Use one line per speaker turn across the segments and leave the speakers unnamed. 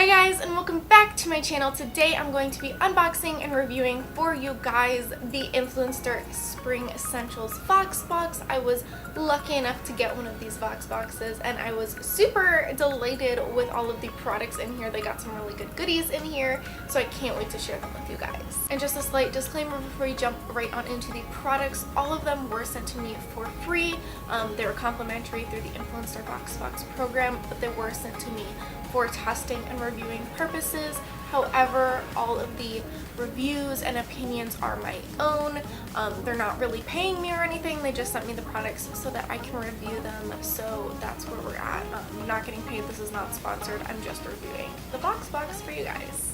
Hi guys, and welcome back to my channel. Today I'm going to be unboxing and reviewing for you guys the Influenster Spring Essentials Voxbox. I was lucky enough to get one of these Voxboxes and I was super delighted with all of the products in here. They got some really good goodies in here, so I can't wait to share them with you guys. And just a slight disclaimer before you jump right on into the products, all of them were sent to me for free. They were complimentary through the Influencer Voxbox program, but they were sent to me for testing and reviewing purposes. However, all of the reviews and opinions are my own. They're not really paying me or anything. They just sent me the products so that I can review them. So that's where we're at. I'm not getting paid. This is not sponsored. I'm just reviewing the Voxbox for you guys.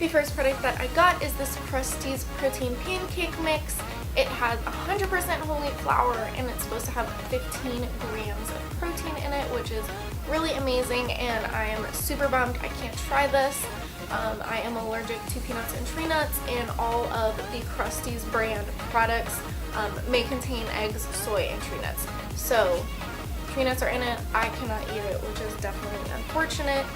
The first product that I got is this Krusteaz protein pancake mix. It has 100% whole wheat flour and it's supposed to have 15 grams of protein in it, which is really amazing, and I am super bummed I can't try this. I am allergic to peanuts and tree nuts, and all of the Krusteaz brand products may contain eggs, soy, and tree nuts. So tree nuts are in it. I cannot eat it, which is definitely unfortunate.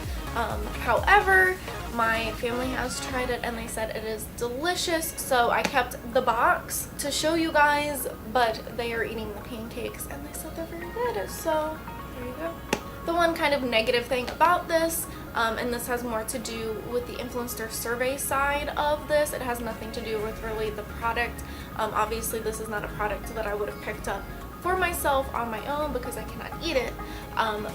However, my family has tried it and they said it is delicious, so I kept the box to show you guys, but they are eating the pancakes and they said they're very good, so there you go. The one kind of negative thing about this, and this has more to do with the influencer survey side of this, it has nothing to do with really the product. Obviously this is not a product that I would have picked up for myself on my own because I cannot eat it,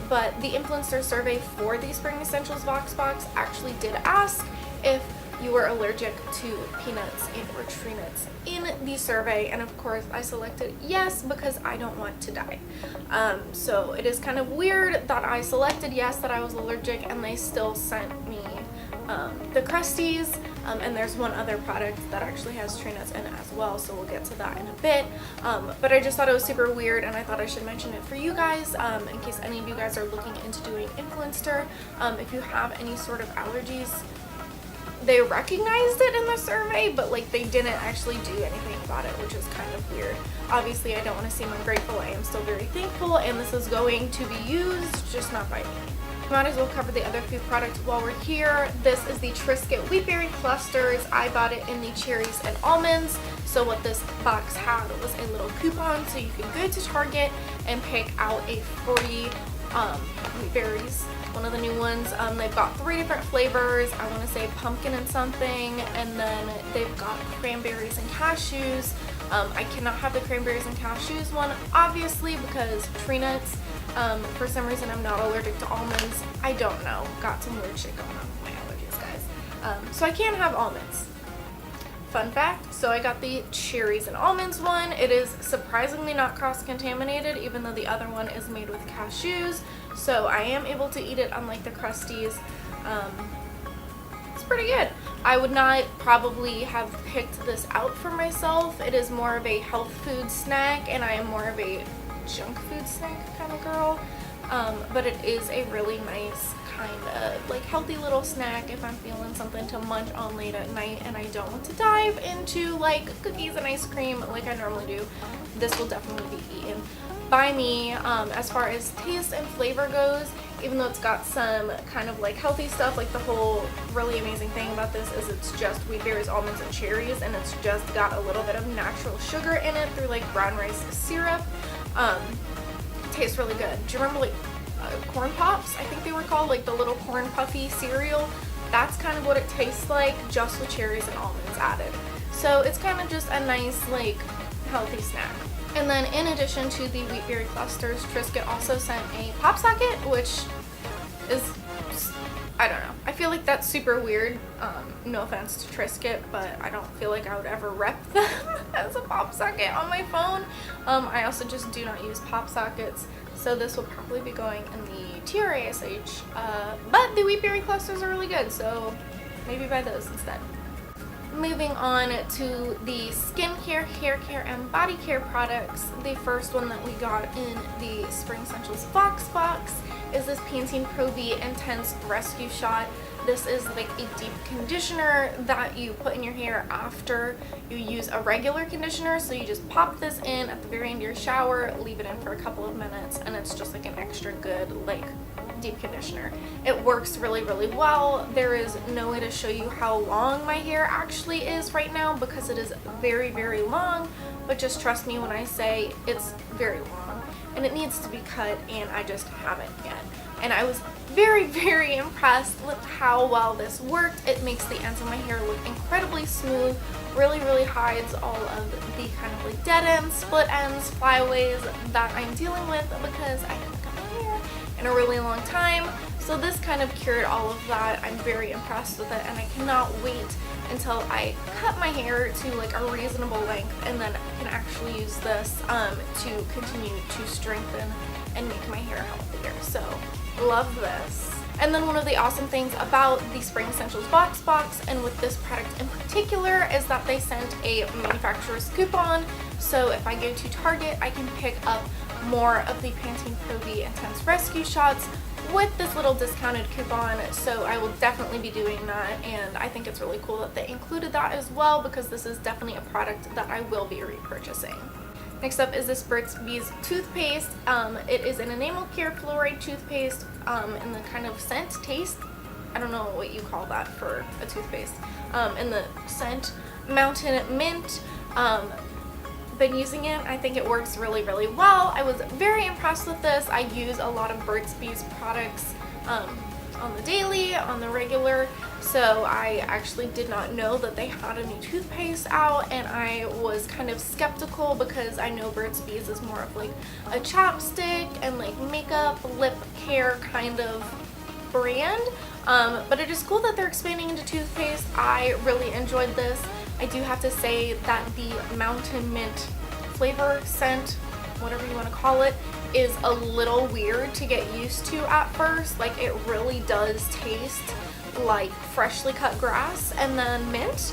but the influencer survey for the Spring Essentials Voxbox actually did ask if you were allergic to peanuts and or tree nuts in the survey, and of course I selected yes because I don't want to die. So it is kind of weird that I selected yes, that I was allergic, and they still sent me the Krusteaz, and there's one other product that actually has tree nuts in it as well, so we'll get to that in a bit. But I just thought it was super weird and I thought I should mention it for you guys, in case any of you guys are looking into doing Influencer. If you have any sort of allergies, they recognized it in the survey, but like they didn't actually do anything about it, which is kind of weird. Obviously I don't want to seem ungrateful. I am still very thankful, and this is going to be used, just not by me. Might as well cover the other few products while we're here. This is the Triscuit Wheatberry clusters. I bought it in the Cherries and Almonds. So what this box had was a little coupon, so you can go to Target and pick out a 40 Wheatberries, one of the new ones. They've got 3 different flavors. I want to say pumpkin and something, and then they've got cranberries and cashews. I cannot have the cranberries and cashews one, obviously, because tree nuts. For some reason I'm not allergic to almonds. I don't know. Got some weird shit going on with my allergies, guys. So I can't have almonds. Fun fact, so I got the Cherries and Almonds one. It is surprisingly not cross-contaminated, even though the other one is made with cashews. So I am able to eat it, unlike the Krusteaz. It's pretty good. I would not probably have picked this out for myself. It is more of a health food snack, and I am more of a junk food snack kind of girl. But it is a really nice kind of like healthy little snack if I'm feeling something to munch on late at night and I don't want to dive into like cookies and ice cream like I normally do. This will definitely be eaten by me. As far as taste and flavor goes, even though it's got some kind of like healthy stuff, like the whole really amazing thing about this is it's just wheatberries, almonds, and cherries, and it's just got a little bit of natural sugar in it through like brown rice syrup. Tastes really good. Do you remember like corn pops, I think they were called, like the little corn puffy cereal? That's kind of what it tastes like, just with cherries and almonds added. So it's kind of just a nice like healthy snack. And then in addition to the Wheatberry clusters, Triscuit also sent a pop socket, which is, I don't know, I feel like that's super weird. No offense to Triscuit, but I don't feel like I would ever rep them as a pop socket on my phone. I also just do not use pop sockets, so this will probably be going in the TRASH. But the Wheatberry clusters are really good, so maybe buy those instead. Moving on to the skincare, hair care, and body care products. The first one that we got in the Spring Essentials Voxbox is this Pantene Pro V Intense Rescue Shot. This is like a deep conditioner that you put in your hair after you use a regular conditioner. So you just pop this in at the very end of your shower, leave it in for a couple of minutes, and it's just like an extra good like deep conditioner. It works really, really well. There is no way to show you how long my hair actually is right now because it is very, very long, but just trust me when I say it's very long and it needs to be cut, and I just haven't yet. And I was very, very impressed with how well this worked. It makes the ends of my hair look incredibly smooth, really, really hides all of the kind of like dead ends, split ends, flyaways that I'm dealing with because I haven't cut my hair in a really long time. So this kind of cured all of that. I'm very impressed with it, and I cannot wait until I cut my hair to like a reasonable length, and then I can actually use this to continue to strengthen and make my hair healthier. So love this. And then one of the awesome things about the Spring Essentials Voxbox, and with this product in particular, is that they sent a manufacturer's coupon. So if I go to Target, I can pick up more of the Pantene Pro V Intense Rescue Shots with this little discounted coupon. So I will definitely be doing that, and I think it's really cool that they included that as well, because this is definitely a product that I will be repurchasing. Next up is this Burt's Bees toothpaste. It is an enamel care fluoride toothpaste in the kind of scent taste. I don't know what you call that for a toothpaste. In the scent Mountain Mint. Been using it. I think it works really, really well. I was very impressed with this. I use a lot of Burt's Bees products on the daily, on the regular, so I actually did not know that they had a new toothpaste out, and I was kind of skeptical because I know Burt's Bees is more of like a chapstick and like makeup, lip care kind of brand, but it is cool that they're expanding into toothpaste. I really enjoyed this. I do have to say that the Mountain Mint flavor, scent, whatever you want to call it, is a little weird to get used to at first. Like, it really does taste like freshly cut grass and then mint,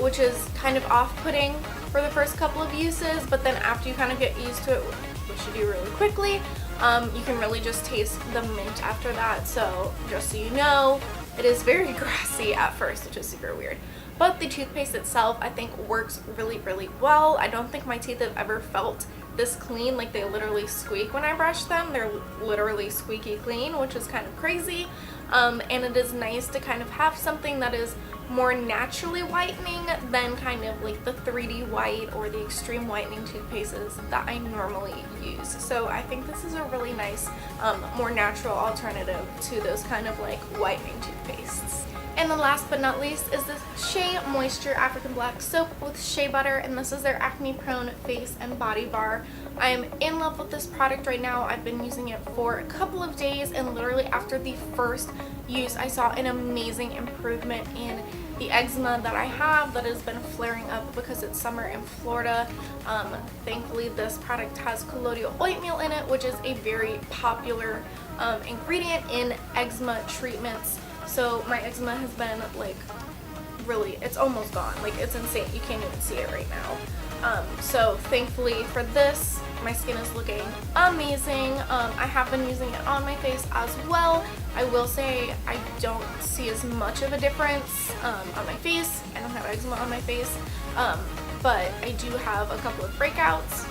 which is kind of off-putting for the first couple of uses, but then after you kind of get used to it, which you do really quickly, you can really just taste the mint after that. So just so you know, it is very grassy at first, which is super weird. But the toothpaste itself, I think, works really, really well. I don't think my teeth have ever felt this clean. Like, they literally squeak when I brush them. They're literally squeaky clean, which is kind of crazy. And it is nice to kind of have something that is more naturally whitening than kind of like the 3D white or the extreme whitening toothpastes that I normally use. So I think this is a really nice, more natural alternative to those kind of like whitening toothpastes. And then last but not least is this Shea Moisture African Black Soap with shea butter, and this is their Acne-Prone face and body bar. I am in love with this product right now. I've been using it for a couple of days, and literally after the first use, I saw an amazing improvement in the eczema that I have that has been flaring up because it's summer in Florida. Thankfully, this product has colloidal oatmeal in it, which is a very popular ingredient in eczema treatments. So my eczema has been like really, it's almost gone. Like, it's insane. You can't even see it right now. So thankfully for this, my skin is looking amazing. I have been using it on my face as well. I will say I don't see as much of a difference on my face. I don't have eczema on my face, but I do have a couple of breakouts.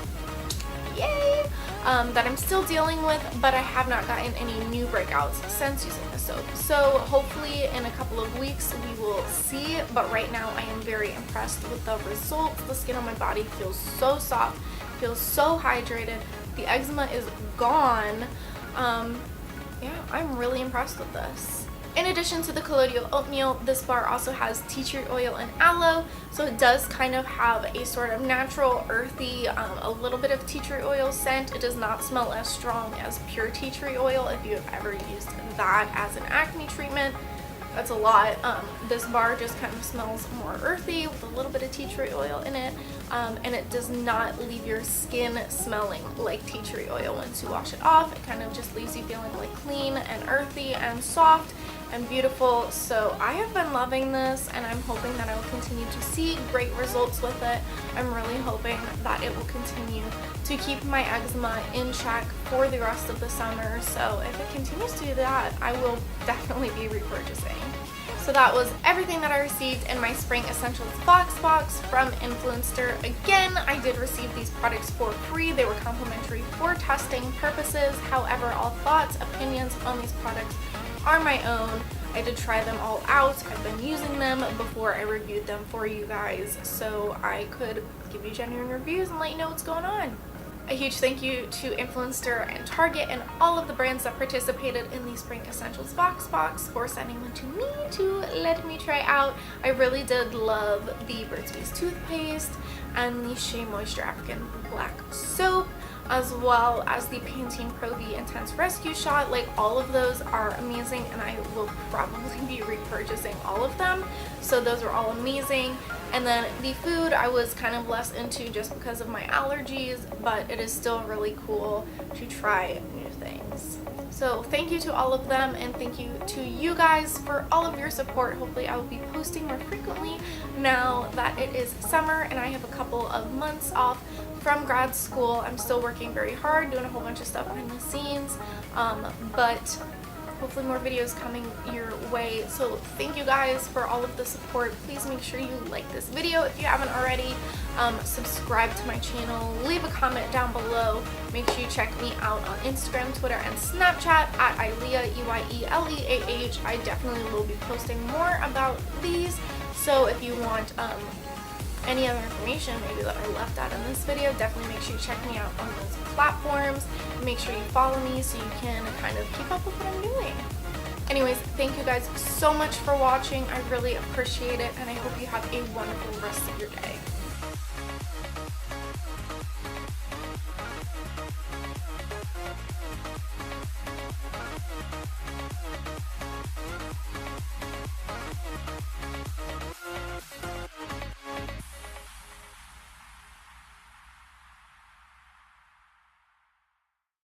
Yay! That I'm still dealing with, but I have not gotten any new breakouts since using the soap. So hopefully in a couple of weeks we will see, but right now I am very impressed with the results. The skin on my body feels so soft, feels so hydrated. The eczema is gone. Yeah, I'm really impressed with this. In addition to the colloidal oatmeal, this bar also has tea tree oil and aloe, so it does kind of have a sort of natural, earthy, a little bit of tea tree oil scent. It does not smell as strong as pure tea tree oil if you have ever used that as an acne treatment. That's a lot. This bar just kind of smells more earthy with a little bit of tea tree oil in it, and it does not leave your skin smelling like tea tree oil once you wash it off. It kind of just leaves you feeling like clean and earthy and soft and beautiful. So I have been loving this, and I'm hoping that I will continue to see great results with it. I'm really hoping that it will continue to keep my eczema in check for the rest of the summer. So if it continues to do that, I will definitely be repurchasing. So that was everything that I received in my Spring Essentials Voxbox from Influenster. Again, I did receive these products for free. They were complimentary for testing purposes. However, all thoughts, opinions on these products are my own. I did try them all out. I've been using them before I reviewed them for you guys, so I could give you genuine reviews and let you know what's going on. A huge thank you to Influenster and Target and all of the brands that participated in the Spring Essentials Voxbox for sending them to me to let me try out. I really did love the Burt's Bees toothpaste and the Shea Moisture African Black soap, as well as the Pantene Pro V Intense Rescue Shot. Like, all of those are amazing, and I will probably be repurchasing all of them. So those are all amazing. And then the food I was kind of less into just because of my allergies, but it is still really cool to try new things. So thank you to all of them, and thank you to you guys for all of your support. Hopefully I will be posting more frequently now that it is summer and I have a couple of months off from grad school. I'm still working very hard, doing a whole bunch of stuff behind the scenes, but hopefully more videos coming your way. So thank you guys for all of the support. Please make sure you like this video if you haven't already. Subscribe to my channel, leave a comment down below. Make sure you check me out on Instagram, Twitter, and Snapchat at Eyeleah, EYELEAH. I definitely will be posting more about these, so if you want any other information maybe that I left out in this video, definitely make sure you check me out on those platforms. Make sure you follow me so you can kind of keep up with what I'm doing. Anyways, thank you guys so much for watching. I really appreciate it, and I hope you have a wonderful rest of your day.